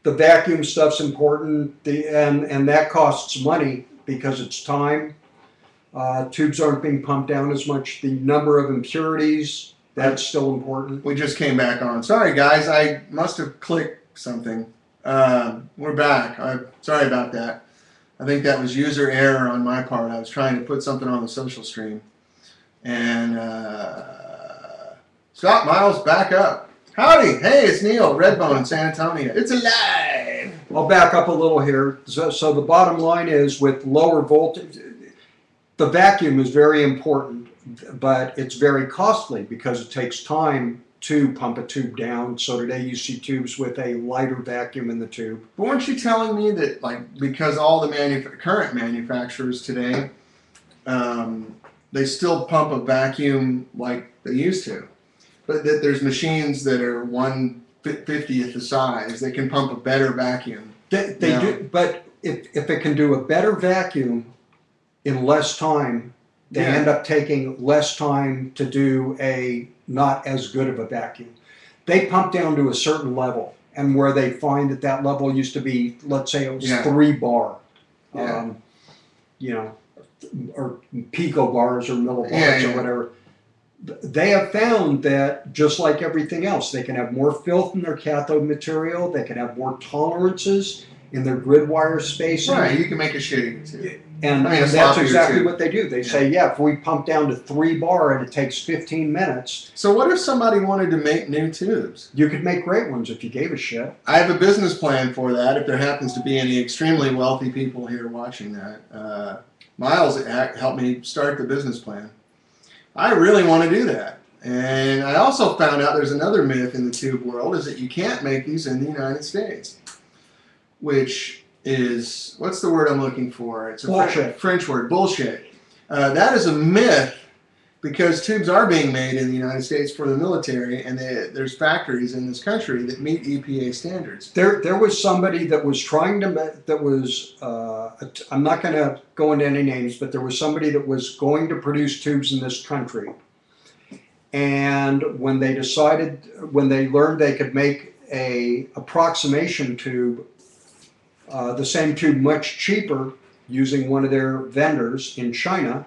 the vacuum stuff's important, and that costs money because it's time. Tubes aren't being pumped down as much. The number of impurities, that's still important. We just came back on. Sorry, guys. I must have clicked something. We're back. I'm sorry about that. I think that was user error on my part. I was trying to put something on the social stream. And Scott Miles, back up. Howdy. Hey, it's Neil, Redbone in San Antonio. It's alive. I'll back up a little here. So the bottom line is, with lower voltage, the vacuum is very important, but it's very costly because it takes time to pump a tube down. So today you see tubes with a lighter vacuum in the tube. But weren't you telling me that, like, because all the current manufacturers today, they still pump a vacuum like they used to, but that there's machines that are 1/50th the size. They can pump a better vacuum. They do, but if it can do a better vacuum in less time, they end up taking less time to do a not as good of a vacuum. They pump down to a certain level, and where they find that that level used to be, let's say it was 3 bar, you know, or picobars or millibars or whatever. They have found that, just like everything else, they can have more filth in their cathode material, they can have more tolerances in their grid wire spacing. Right, you can make a shitty too. And that's exactly what they do. They say, if we pump down to 3 bar and it takes 15 minutes. So what if somebody wanted to make new tubes? You could make great ones if you gave a shit. I have a business plan for that. If there happens to be any extremely wealthy people here watching that, Miles helped me start the business plan. I really want to do that. And I also found out there's another myth in the tube world, is that you can't make these in the United States, which is, what's the word I'm looking for? It's a bullshit. French word, bullshit. That is a myth, because tubes are being made in the United States for the military, and there's factories in this country that meet EPA standards. There was somebody that was trying to, I'm not going to go into any names, but there was somebody that was going to produce tubes in this country. And when they learned they could make a approximation tube, the same tube much cheaper, using one of their vendors in China,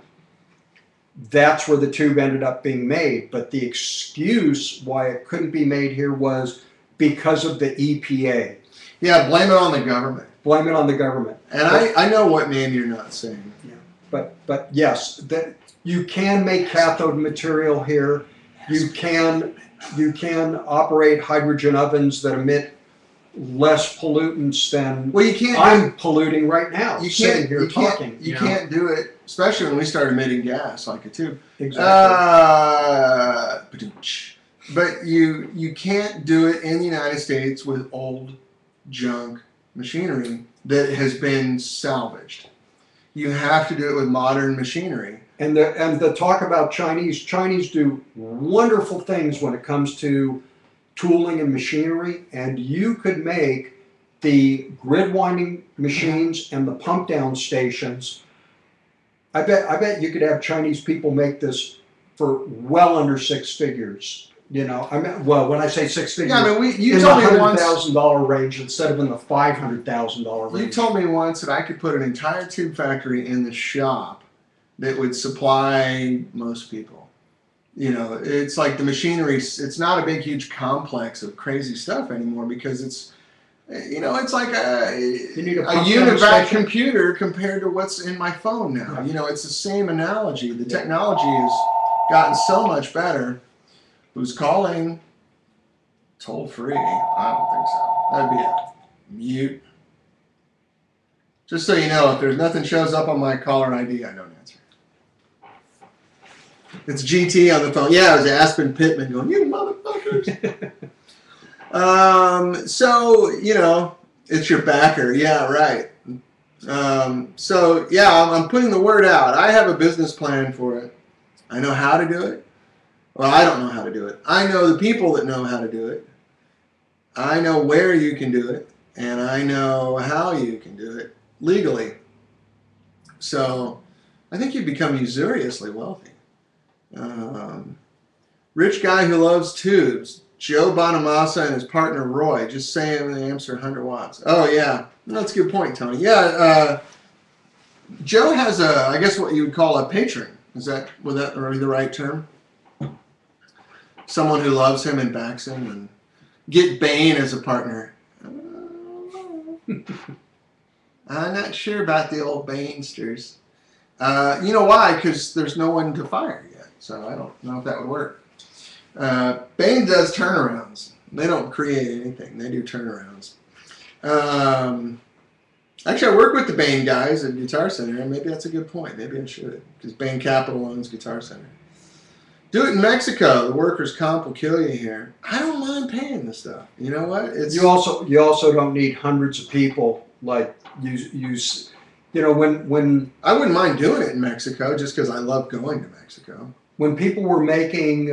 that's where the tube ended up being made. But the excuse why it couldn't be made here was because of the EPA. Yeah, blame it on the government. Blame it on the government. And I know what name you're not saying. Yeah. But yes, that you can make cathode material here. You can operate hydrogen ovens that emit less pollutants than I'm polluting right now. You can't do it, especially when we start emitting gas like a tube. Exactly. But you can't do it in the United States with old junk machinery that has been salvaged. You have to do it with modern machinery. And the talk about Chinese do wonderful things when it comes to tooling and machinery, and you could make the grid winding machines and the pump down stations. I bet you could have Chinese people make this for well under 6 figures. You know, I mean, well, when I say 6 figures, you told me once, $100,000 range instead of in the $500,000 range. You told me once that I could put an entire tube factory in the shop that would supply most people. You know, it's like the machinery, it's not a big, huge complex of crazy stuff anymore, because it's, you know, it's like a univac computer compared to what's in my phone now. Right. You know, it's the same analogy. The technology has gotten so much better. Who's calling? Toll free? I don't think so. That'd be a mute. Just so you know, if there's nothing shows up on my caller ID, I don't answer. It's GT on the phone. Yeah, it was Aspen Pittman going, "You motherfuckers." So, you know, it's your backer. Yeah, right. So, yeah, I'm putting the word out. I have a business plan for it. I know how to do it. Well, I don't know how to do it. I know the people that know how to do it. I know where you can do it. And I know how you can do it legally. So, I think you become usuriously wealthy. Rich guy who loves tubes. Joe Bonamassa and his partner Roy, just saying the amps are 100 watts. Oh, yeah. That's a good point, Tony. Yeah, Joe has I guess what you would call a patron. Would that be the right term? Someone who loves him and backs him, and get Bane as a partner. I'm not sure about the old Banesters. You know why? Because there's no one to fire yet, so I don't know if that would work. Bane does turnarounds. They don't create anything. They do turnarounds. Actually, I work with the Bane guys at Guitar Center, and maybe that's a good point. Maybe I should, because Bane Capital owns Guitar Center. Do it in Mexico. The workers' comp will kill you here. I don't mind paying this stuff. You know what? You also don't need hundreds of people like use. You know, when I wouldn't mind doing it in Mexico just because I love going to Mexico. When people were making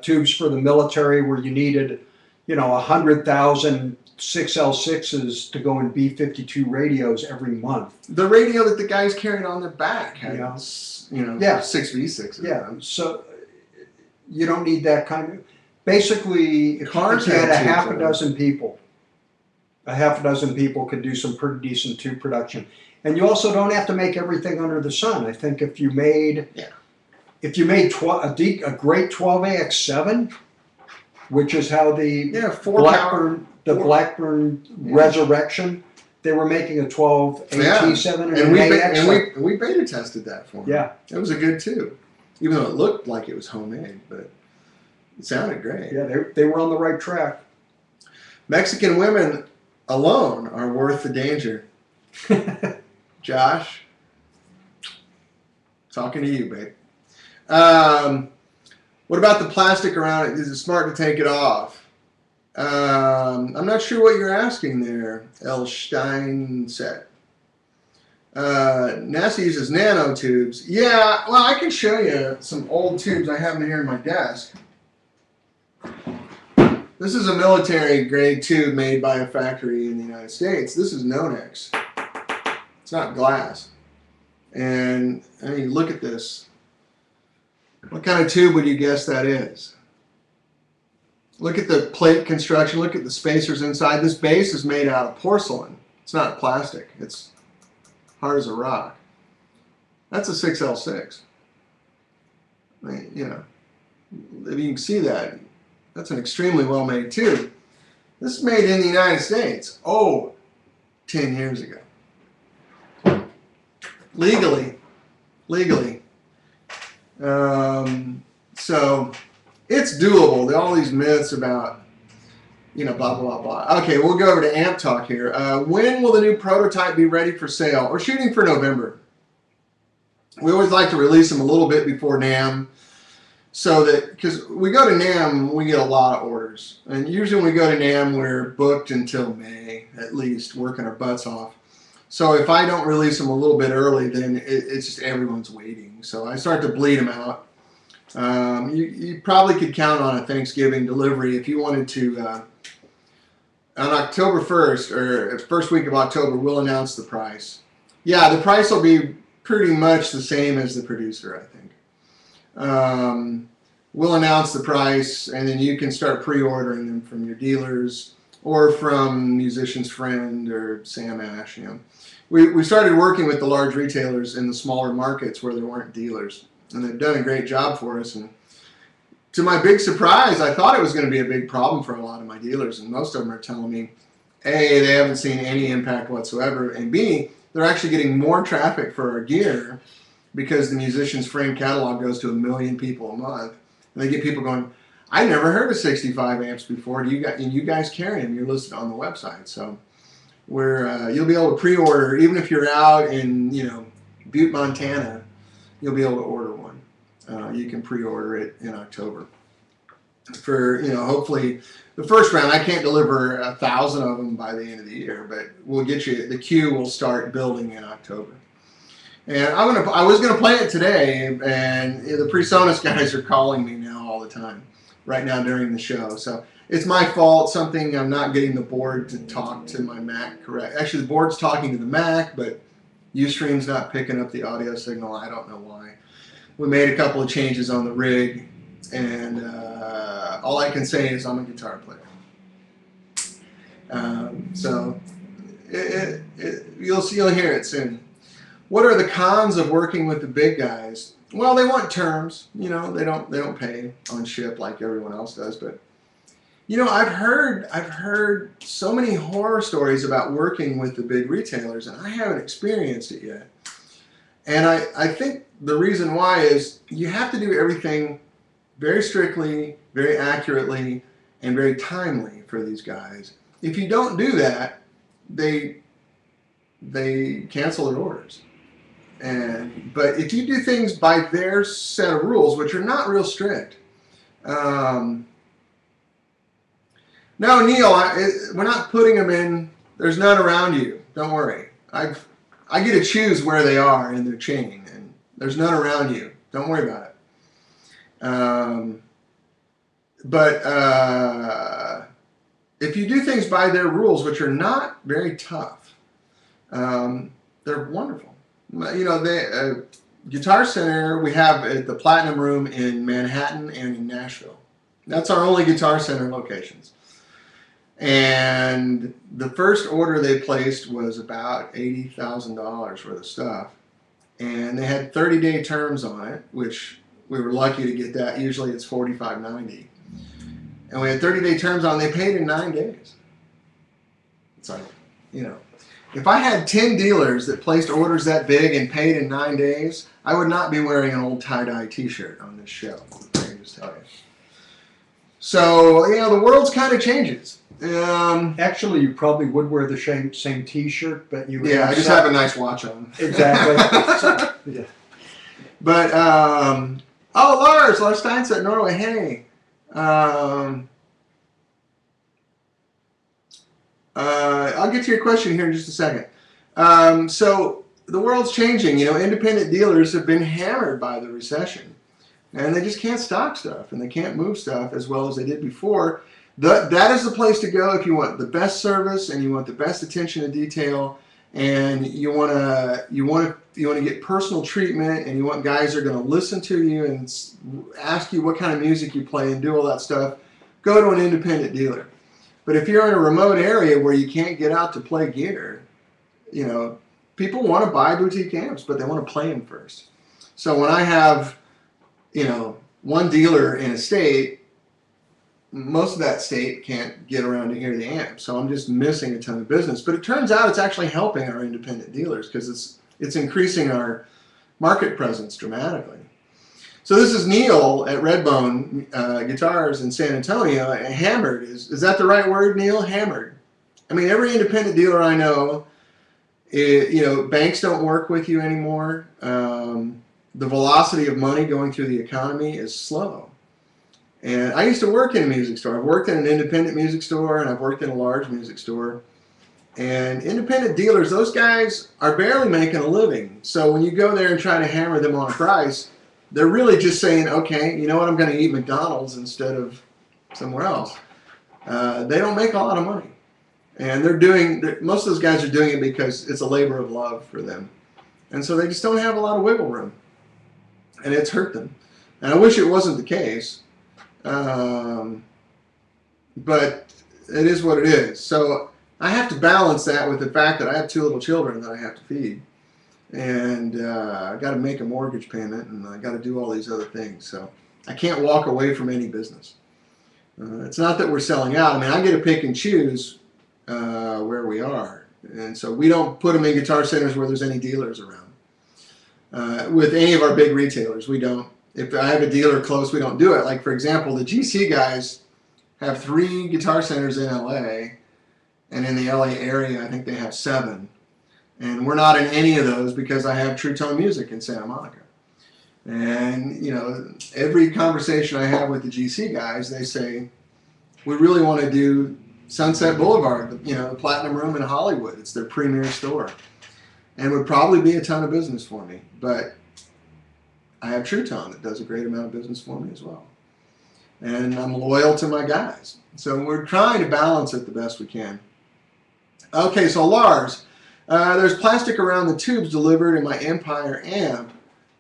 tubes for the military where you needed, 100,000 6L6s to go in B-52 radios every month. The radio that the guys carried on their back had, 6V6s. Yeah, so you don't need that kind of. Basically, if you had a half a dozen people could do some pretty decent tube production. And you also don't have to make everything under the sun. I think if you made a great 12AX7, which is how the Blackburn Resurrection, they were making a 12AT7 and we beta tested that for them. Yeah, it was a good tube, even though it looked like it was homemade, but it sounded great. Yeah, they were on the right track. Mexican women alone are worth the danger. Josh, talking to you, babe. What about the plastic around it? Is it smart to take it off? I'm not sure what you're asking there, L. Stein said. NASA uses nanotubes. Yeah, well, I can show you some old tubes. I have them here in my desk. This is a military grade tube made by a factory in the United States. This is Nonex. It's not glass. And I mean, look at this. What kind of tube would you guess that is? Look at the plate construction. Look at the spacers inside. This base is made out of porcelain. It's not plastic. It's hard as a rock. That's a 6L6. I mean, if you can see that, that's an extremely well-made tube. This is made in the United States. 10 years ago. Legally. So it's doable. All these myths about, blah, blah, blah. Okay, we'll go over to amp talk here. When will the new prototype be ready for sale? We're shooting for November. We always like to release them a little bit before NAMM, so that, because we go to NAMM, we get a lot of orders. And usually when we go to NAMM, we're booked until May, at least, working our butts off. So if I don't release them a little bit early, then it's just everyone's waiting. So I start to bleed them out. You probably could count on a Thanksgiving delivery if you wanted to. On October 1st, or first week of October, we'll announce the price. Yeah, the price will be pretty much the same as the producer, I think. We'll announce the price, and then you can start pre-ordering them from your dealers or from Musician's Friend or Sam Ash. We started working with the large retailers in the smaller markets where there weren't dealers, and they've done a great job for us. And to my big surprise, I thought it was going to be a big problem for a lot of my dealers, and most of them are telling me, A, they haven't seen any impact whatsoever, and B, they're actually getting more traffic for our gear because the Musician's Friend catalog goes to 1 million people a month. And they get people going, I never heard of 65 amps before. You guys carry them. You're listed on the website. So you'll be able to pre-order, even if you're out in Butte, Montana, you'll be able to order one. You can pre-order it in October. For hopefully the first round, I can't deliver 1,000 of them by the end of the year, but we'll get you. The queue will start building in October. And I was gonna play it today, and the PreSonus guys are calling me now all the time, right now during the show. So it's my fault. Something I'm not getting the board to talk to my Mac correct. Actually, the board's talking to the Mac, but Ustream's not picking up the audio signal. I don't know why. We made a couple of changes on the rig, And all I can say is I'm a guitar player. So you'll hear it soon. What are the cons of working with the big guys? Well, they want terms. You know, they don't pay on ship like everyone else does. But you know, I've heard so many horror stories about working with the big retailers, and I haven't experienced it yet. And I think the reason why is you have to do everything very strictly, very accurately, and very timely for these guys. If you don't do that, they cancel their orders. But if you do things by their set of rules, which are not real strict. No, Neil, we're not putting them in. There's none around you. Don't worry. I get to choose where they are in their chain, and there's none around you. Don't worry about it. But if you do things by their rules, which are not very tough, they're wonderful. You know, Guitar Center we have at the Platinum Room in Manhattan and in Nashville. That's our only Guitar Center locations. And the first order they placed was about $80,000 worth of stuff. And they had 30-day terms on it, which we were lucky to get that. Usually it's $45.90. And we had 30-day terms on. They paid in 9 days. It's like, you know, if I had 10 dealers that placed orders that big and paid in 9 days, I would not be wearing an old tie-dye t-shirt on this show. I can just tell you. So, you know, the world's kind of changes. Actually, you probably would wear the same T-shirt, but you would I just have a nice watch on. Exactly. Yeah. But oh, Lars Steinset, Norway. Hey, I'll get to your question here in just a second. So the world's changing. You know, independent dealers have been hammered by the recession, and they just can't stock stuff, and they can't move stuff as well as they did before. That is the place to go if you want the best service and you want the best attention to detail, and you want to get personal treatment, and you want guys that are going to listen to you and ask you what kind of music you play and do all that stuff. Go to an independent dealer. But if you're in a remote area where you can't get out to play gear, you know, people want to buy boutique amps, but they want to play them first. So when I have, you know, one dealer in a state, most of that state can't get around to hear the amp, so I'm just missing a ton of business. But it turns out it's actually helping our independent dealers because it's increasing our market presence dramatically. So this is Neil at Redbone Guitars in San Antonio. Hammered, is that the right word, Neil? Hammered. I mean, every independent dealer I know, you know, banks don't work with you anymore. The velocity of money going through the economy is slow. And I used to work in a music store. I've worked in an independent music store, and I've worked in a large music store. And independent dealers, those guys are barely making a living. So when you go there and try to hammer them on a price, they're really just saying, okay, you know what, I'm going to eat McDonald's instead of somewhere else. They don't make a lot of money. And most of those guys are doing it because it's a labor of love for them. And so they just don't have a lot of wiggle room. And it's hurt them. And I wish it wasn't the case. But it is what it is. So I have to balance that with the fact that I have 2 little children that I have to feed. And I got to make a mortgage payment, and I got to do all these other things. So I can't walk away from any business. It's not that we're selling out. I mean, I get to pick and choose where we are. And so we don't put them in guitar centers where there's any dealers around. With any of our big retailers, we don't. If I have a dealer close, we don't do it. Like, for example, the GC guys have 3 guitar centers in LA, and in the LA area, I think they have 7. And we're not in any of those because I have True Tone Music in Santa Monica. And, you know, every conversation I have with the GC guys, they say, we really want to do Sunset Boulevard, you know, the Platinum Room in Hollywood. It's their premier store. And it would probably be a ton of business for me. But I have True Tone that does a great amount of business for me as well. And I'm loyal to my guys. So we're trying to balance it the best we can. Okay, so Lars, there's plastic around the tubes delivered in my Empire amp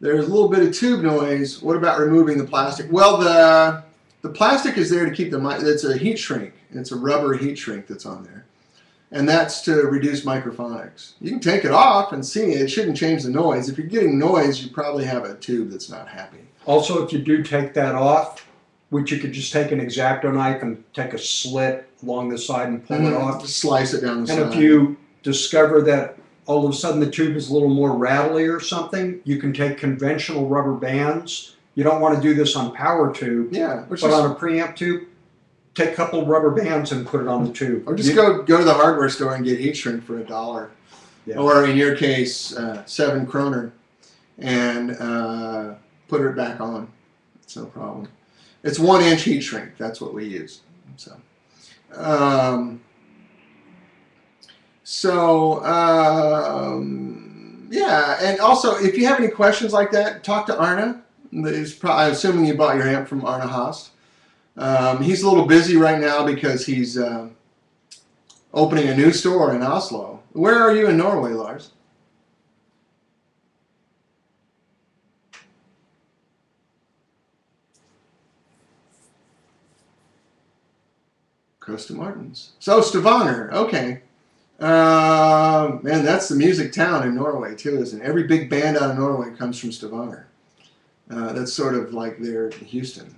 There's a little bit of tube noise. What about removing the plastic? Well, the plastic is there to keep the mic. It's a heat shrink. It's a rubber heat shrink that's on there, and that's to reduce microphonics. You can take it off and see it. It shouldn't change the noise. If you're getting noise, you probably have a tube that's not happy. Also, if you do take that off, which you could just take an X-Acto knife and take a slit along the side and pull it off. Just slice it down the side. And if you discover that all of a sudden the tube is a little more rattly or something, you can take conventional rubber bands. You don't want to do this on power tube, but on a preamp tube, take a couple of rubber bands and put it on the tube. Or just go to the hardware store and get heat shrink for $1. Yeah. Or in your case, 7 kroner, and put it back on. It's no problem. It's 1-inch heat shrink. That's what we use. So, yeah. And also, if you have any questions like that, talk to Arne. I'm assuming you bought your amp from Arne Haast. He's a little busy right now because he's opening a new store in Oslo. Where are you in Norway, Lars? Costa Martins. So Stavanger, okay. Man, that's the music town in Norway too, isn't it? Every big band out of Norway comes from Stavanger. That's sort of like their Houston.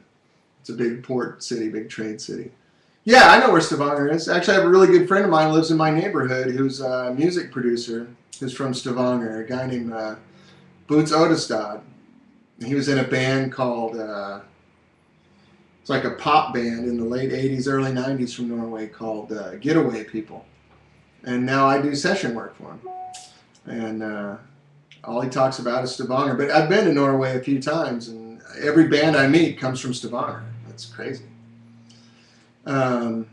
It's a big port city, big trade city. Yeah, I know where Stavanger is. Actually, I have a really good friend of mine who lives in my neighborhood who's a music producer who's from Stavanger, a guy named Boots Odestad. He was in a band called, it's like a pop band in the late 80s, early 90s from Norway called Getaway People. And now I do session work for him. And all he talks about is Stavanger. But I've been to Norway a few times, and every band I meet comes from Stavanger. That's crazy. By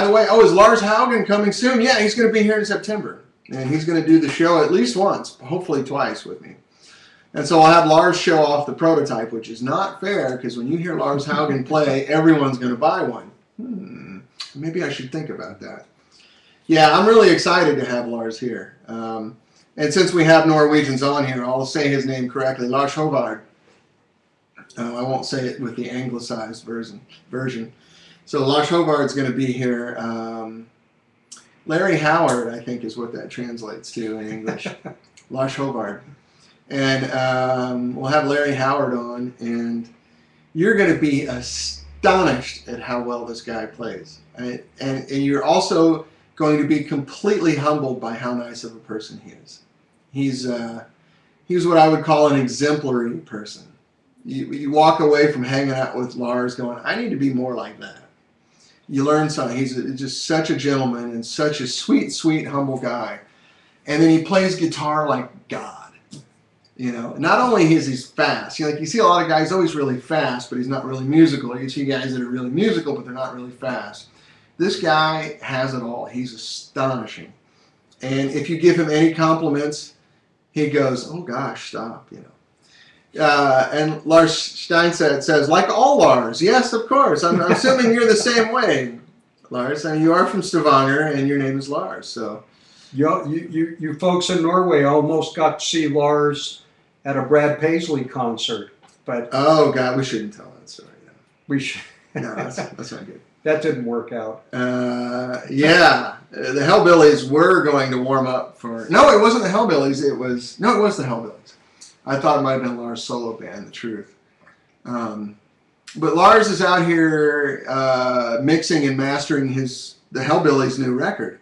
the way, is Lars Haugen coming soon? Yeah, he's going to be here in September. And he's going to do the show at least once, hopefully twice with me. And so I'll have Lars show off the prototype, which is not fair, because when you hear Lars Haugen play, everyone's going to buy one. Maybe I should think about that. Yeah, I'm really excited to have Lars here. And since we have Norwegians on here, I'll say his name correctly, Lars Håvard. I won't say it with the anglicized version. So Lars Håvard's going to be here. Larry Howard, I think, is what that translates to in English. Lars Håvard. And we'll have Larry Howard on, and you're going to be astonished at how well this guy plays. And you're also going to be completely humbled by how nice of a person he is. He's what I would call an exemplary person. You walk away from hanging out with Lars going, I need to be more like that. You learn something. He's just such a gentleman and such a sweet, sweet, humble guy. And then he plays guitar like God. You know, not only is he fast, you see a lot of guys always really fast, but he's not really musical. You see guys that are really musical, but they're not really fast. This guy has it all. He's astonishing. And if you give him any compliments, he goes, oh gosh, stop, And Lars Steinset says, like all Lars. Yes, of course. I'm assuming you're the same way, Lars. I mean, you are from Stavanger, and your name is Lars. So, you folks in Norway almost got to see Lars at a Brad Paisley concert, but oh God, we shouldn't tell that story. No. We should. No, that's not good. That didn't work out. Yeah, the Hellbillies were going to warm up for. No, it wasn't the Hellbillies. It was the Hellbillies. I thought it might have been Lars' solo band, The Truth. But Lars is out here mixing and mastering the Hellbillies' new record.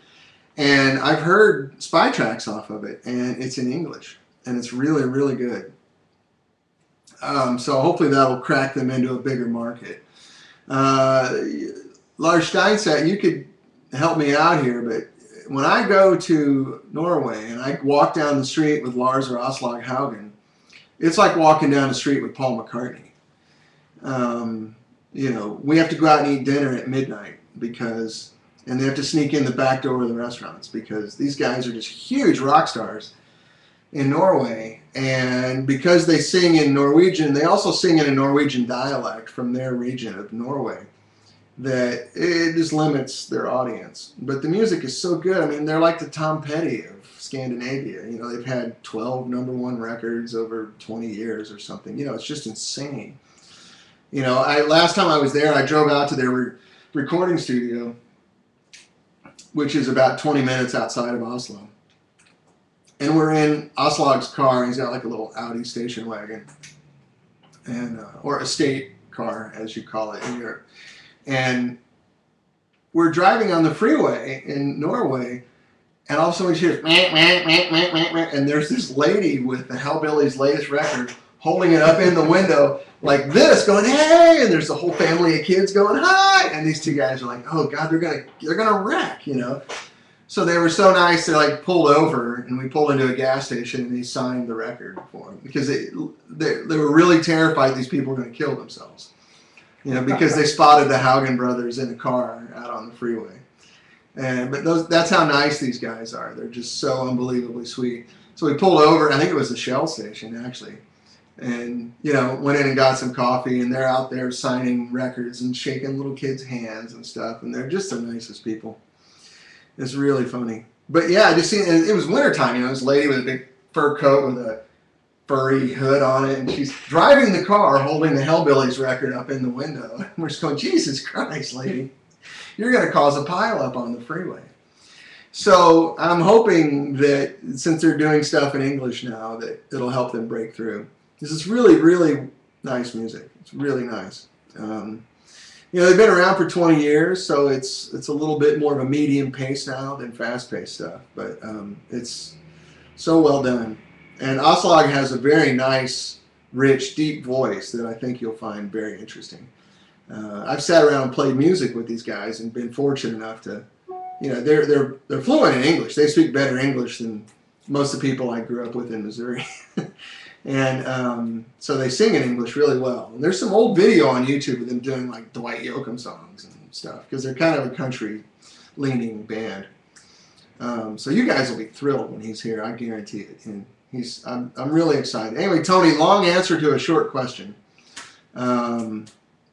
And I've heard spy tracks off of it, and it's in English. And it's really, really good. So hopefully that'll crack them into a bigger market. Lars Steinset, you could help me out here, but when I go to Norway and I walk down the street with Lars or Aslak Haugen, it's like walking down the street with Paul McCartney. We have to go out and eat dinner at midnight and they have to sneak in the back door of the restaurants because these guys are just huge rock stars in Norway. And because they sing in Norwegian, they also sing in a Norwegian dialect from their region of Norway. that it just limits their audience. But the music is so good. I mean, they're like the Tom Petty of Scandinavia. You know, they've had 12 #1 records over 20 years or something. You know, it's just insane. You know, last time I was there, I drove out to their recording studio, which is about 20 minutes outside of Oslo. And we're in Aslag's car, and he's got like a little Audi station wagon, and or estate car, as you call it in Europe. And we're driving on the freeway in Norway, and all of a sudden we hear, and there's this lady with the Hellbillies' latest record holding it up in the window like this, going, hey, and there's a whole family of kids going, hi, and these two guys are like, oh God, they're gonna wreck, you know. So they were so nice, they like pulled over, and we pulled into a gas station, and they signed the record for them because they were really terrified these people were going to kill themselves, you know, because they spotted the Haugen brothers in a car out on the freeway. But that's how nice these guys are. They're just so unbelievably sweet. So we pulled over. I think it was the Shell station actually, and you know, went in and got some coffee, and they're out there signing records and shaking little kids' hands and stuff, and they're just the nicest people. It's really funny. But yeah, just seeing, it was wintertime, you know, this lady with a big fur coat with a furry hood on it, and she's driving the car holding the Hellbillies record up in the window. And we're just going, Jesus Christ, lady, you're going to cause a pileup on the freeway. So I'm hoping that since they're doing stuff in English now, that it'll help them break through. This is really, really nice music. It's really nice. You know, they've been around for 20 years, so it's a little bit more of a medium pace now than fast paced stuff. But it's so well done. And Aslag has a very nice, rich, deep voice that I think you'll find very interesting. I've sat around and played music with these guys and been fortunate enough to, you know, they're fluent in English. They speak better English than most of the people I grew up with in Missouri. And so they sing in English really well. And there's some old video on YouTube of them doing like Dwight Yoakam songs and stuff because they're kind of a country-leaning band. So you guys will be thrilled when he's here. I guarantee it. And I'm really excited. Anyway, Tony, long answer to a short question.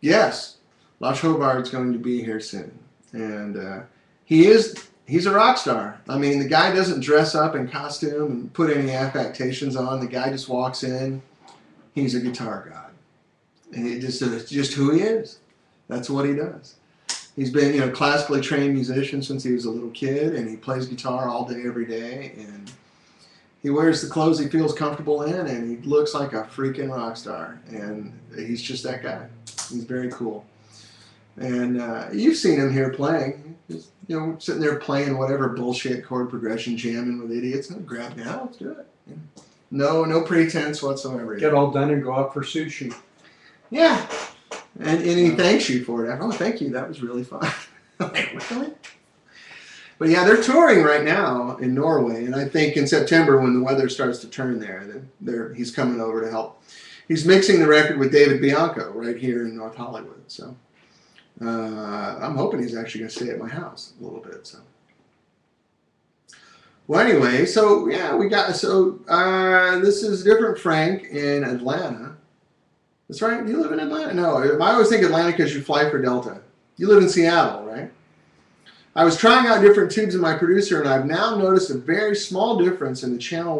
Yes, Lars Hobard's going to be here soon, and he's a rock star. I mean, the guy doesn't dress up in costume and put any affectations on. The guy just walks in. He's a guitar god. And it's just who he is. That's what he does. He's been, you know, classically trained musician since he was a little kid, and he plays guitar all day, every day, and he wears the clothes he feels comfortable in, and he looks like a freaking rock star. And he's just that guy. He's very cool. And you've seen him here playing. Just, you know, sitting there playing whatever bullshit chord progression, jamming with idiots. And grab now, let's do it. Yeah. No pretense whatsoever. Get all done and go out for sushi. Yeah. And he thanks you for it. Oh, thank you. That was really fun. Really? But yeah, they're touring right now in Norway. And I think in September when the weather starts to turn there, he's coming over to help. He's mixing the record with David Bianco right here in North Hollywood. So I'm hoping he's actually going to stay at my house a little bit. So, well, anyway, so yeah, this is Different Frank in Atlanta. That's right. You live in Atlanta? No, I always think Atlanta because you fly for Delta. You live in Seattle, right? I was trying out different tubes in my producer, and I've now noticed a very small difference in the channel